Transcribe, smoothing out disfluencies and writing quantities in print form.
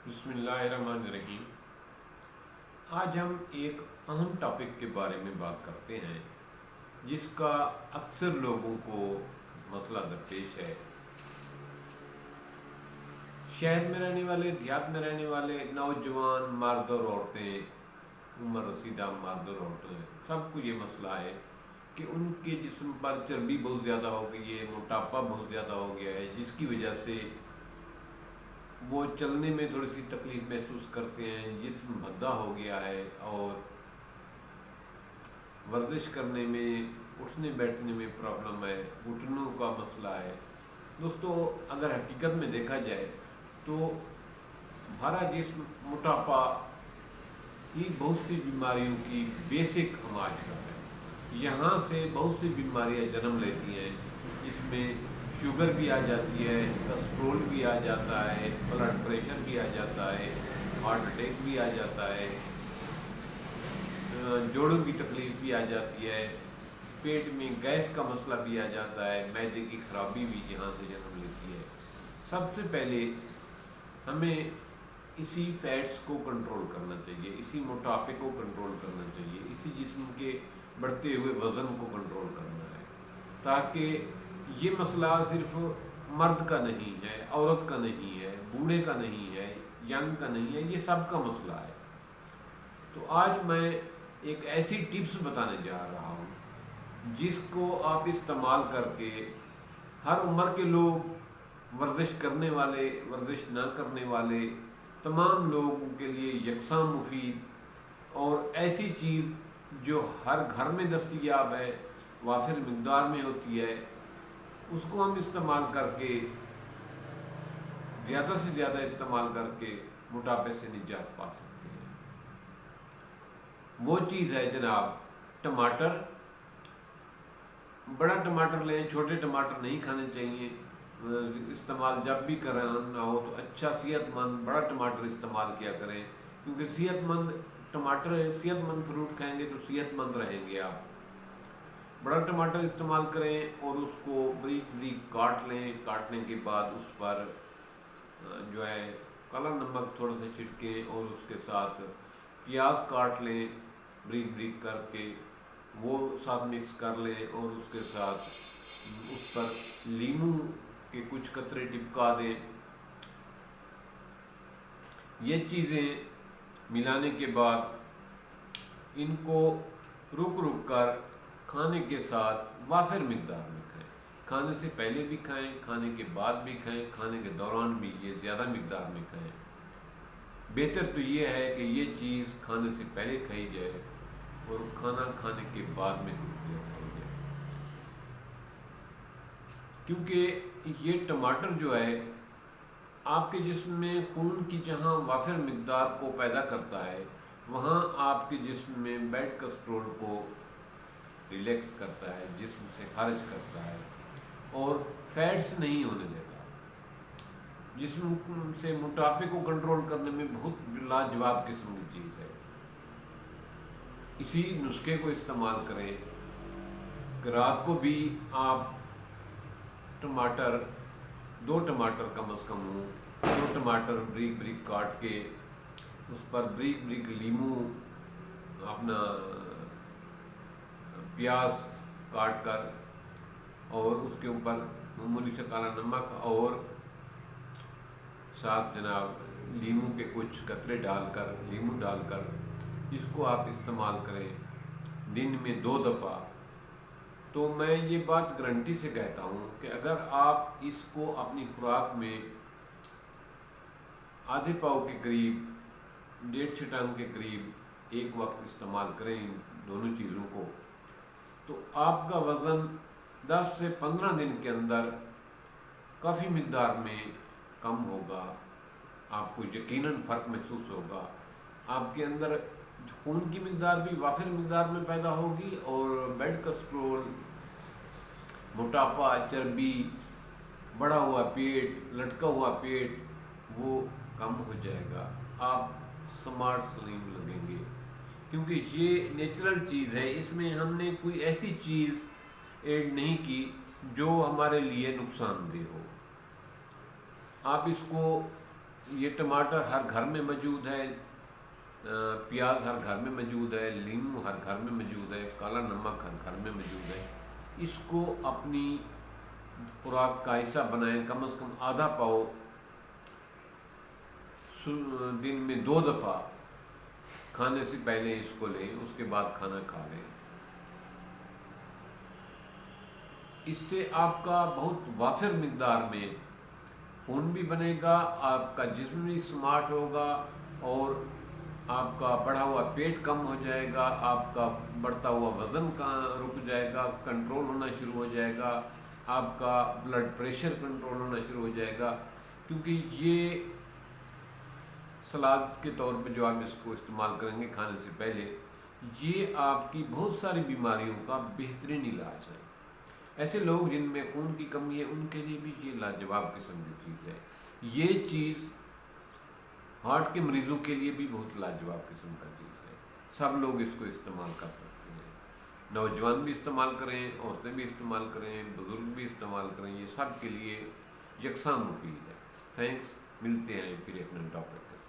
بسم اللہ الرحمن الرحیم۔ آج ہم ایک اہم ٹاپک کے بارے میں بات کرتے ہیں جس کا اکثر لوگوں کو مسئلہ درپیش ہے۔ شہر میں رہنے والے، دیہات میں رہنے والے نوجوان مرد اور عورتیں، عمر رسیدہ مرد اور عورتیں، سب کو یہ مسئلہ ہے کہ ان کے جسم پر چربی بہت زیادہ ہو گئی ہے، موٹاپا بہت زیادہ ہو گیا ہے، جس کی وجہ سے وہ چلنے میں تھوڑی سی تکلیف محسوس کرتے ہیں، جسم بھدا ہو گیا ہے اور ورزش کرنے میں، اٹھنے بیٹھنے میں پرابلم ہے، گھٹنوں کا مسئلہ ہے۔ دوستو، اگر حقیقت میں دیکھا جائے تو ہمارا جسم موٹاپا یہ بہت سی بیماریوں کی بیسک علاج کا ہے۔ یہاں سے بہت سی بیماریاں جنم لیتی ہیں، جس میں شوگر بھی آ جاتی ہے، کسٹرول بھی آ جاتا ہے، بلڈ پریشر بھی آ جاتا ہے، ہارٹ اٹیک بھی آ جاتا ہے، جوڑوں کی تکلیف بھی آ جاتی ہے، پیٹ میں گیس کا مسئلہ بھی آ جاتا ہے، معدے کی خرابی بھی یہاں سے جنم لیتی ہے۔ سب سے پہلے ہمیں اسی فیٹس کو کنٹرول کرنا چاہیے، اسی موٹاپے کو کنٹرول کرنا چاہیے، اسی جسم کے بڑھتے ہوئے وزن کو کنٹرول کرنا ہے، تاکہ یہ مسئلہ صرف مرد کا نہیں ہے، عورت کا نہیں ہے، بوڑھے کا نہیں ہے، ینگ کا نہیں ہے، یہ سب کا مسئلہ ہے۔ تو آج میں ایک ایسی ٹپس بتانے جا رہا ہوں جس کو آپ استعمال کر کے ہر عمر کے لوگ، ورزش کرنے والے، ورزش نہ کرنے والے، تمام لوگوں کے لیے یکساں مفید اور ایسی چیز جو ہر گھر میں دستیاب ہے، وافر مقدار میں ہوتی ہے، اس کو ہم استعمال کر کے، زیادہ سے زیادہ استعمال کر کے موٹاپے سے نجات پا سکتے ہیں۔ وہ چیز ہے جناب ٹماٹر۔ بڑا ٹماٹر لیں، چھوٹے ٹماٹر نہیں کھانے چاہیے۔ استعمال جب بھی کرنا ہو تو اچھا صحت مند بڑا ٹماٹر استعمال کیا کریں، کیونکہ صحت مند ٹماٹر ہے، صحت مند فروٹ کھائیں گے تو صحت مند رہیں گے آپ۔ بڑا ٹماٹر استعمال کریں اور اس کو بریک بریک کاٹ لیں۔ کاٹنے کے بعد اس پر جو ہے کالا نمک تھوڑا سا چھڑکیں اور اس کے ساتھ پیاز کاٹ لیں بریک بریک کر کے، وہ ساتھ مکس کر لیں اور اس کے ساتھ اس پر لیموں کے کچھ قطرے ٹپکا دیں۔ یہ چیزیں ملانے کے بعد ان کو رک رک کر کھانے کے ساتھ وافر مقدار میں کھائیں۔ کھانے سے پہلے بھی کھائیں، کھانے کے بعد بھی کھائیں، کھانے کے دوران بھی یہ زیادہ مقدار میں کھائیں۔ بہتر تو یہ ہے کہ یہ چیز کھانے سے پہلے کھائی جائے اور کھانا کھانے کے بعد میں کھائی جائے، کیونکہ یہ ٹماٹر جو ہے آپ کے جسم میں خون کی جہاں وافر مقدار کو پیدا کرتا ہے، وہاں آپ کے جسم میں بیڈ کسٹرول کو ریلیکس کرتا ہے، جسم سے خارج کرتا ہے اور فیٹس نہیں ہونے دیتا۔ جسم سے موٹاپے کو کنٹرول کرنے میں بہت لاجواب قسم کی چیز ہے۔ اسی نسخے کو استعمال کریں کہ رات کو بھی آپ ٹماٹر، 2 ٹماٹر کم از کم ہوں، 2 ٹماٹر بریک بریک کاٹ کے اس پر بریک بریک لیموں، اپنا پیاز کاٹ کر اور اس کے اوپر معمولی سے کالا نمک اور ساتھ جناب لیموں کے کچھ قطرے ڈال کر، لیموں ڈال کر اس کو آپ استعمال کریں دن میں 2 دفعہ، تو میں یہ بات گارنٹی سے کہتا ہوں کہ اگر آپ اس کو اپنی خوراک میں آدھے پاؤ کے قریب، 1.5 چھٹانگ کے قریب ایک وقت استعمال کریں ان دونوں چیزوں کو، تو آپ کا وزن 10 سے 15 دن کے اندر کافی مقدار میں کم ہوگا۔ آپ کو یقیناً فرق محسوس ہوگا، آپ کے اندر خون کی مقدار بھی وافر مقدار میں پیدا ہوگی اور بیڈ کسٹرول، موٹاپا، چربی، بڑا ہوا پیٹ، لٹکا ہوا پیٹ، وہ کم ہو جائے گا۔ آپ سمارٹ سلیم لگیں گے، کیونکہ یہ نیچرل چیز ہے، اس میں ہم نے کوئی ایسی چیز ایڈ نہیں کی جو ہمارے لیے نقصان دہ ہو۔ آپ اس کو یہ ٹماٹر ہر گھر میں موجود ہے، پیاز ہر گھر میں موجود ہے، لیمو ہر گھر میں موجود ہے، کالا نمک ہر گھر میں موجود ہے۔ اس کو اپنی خوراک کا حصہ بنائیں، کم از کم آدھا پاؤ دن میں 2 دفعہ کھانے سے پہلے اس کو لیں، اس کے بعد کھانا کھا لیں۔ اس سے آپ کا بہت وافر مقدار میں خون بھی بنے گا، آپ کا جسم بھی سمارٹ ہوگا، اور آپ کا بڑھا ہوا پیٹ کم ہو جائے گا، آپ کا بڑھتا ہوا وزن کا رک جائے گا، کنٹرول ہونا شروع ہو جائے گا، آپ کا بلڈ پریشر کنٹرول ہونا شروع ہو جائے گا۔ کیونکہ یہ سلاد کے طور پہ جو آپ اس کو استعمال کریں گے کھانے سے پہلے، یہ آپ کی بہت ساری بیماریوں کا بہترین علاج ہے۔ ایسے لوگ جن میں خون کی کمی ہے ان کے لیے بھی یہ لاجواب قسم کی چیز ہے۔ یہ چیز ہارٹ کے مریضوں کے لیے بھی بہت لاجواب قسم کا چیز ہے۔ سب لوگ اس کو استعمال کر سکتے ہیں، نوجوان بھی استعمال کریں، عورتیں بھی استعمال کریں، بزرگ بھی استعمال کریں، یہ سب کے لیے یکساں مفید ہے۔ تھینکس، ملتے ہیں پھر اپنے ٹاپک کے ساتھ۔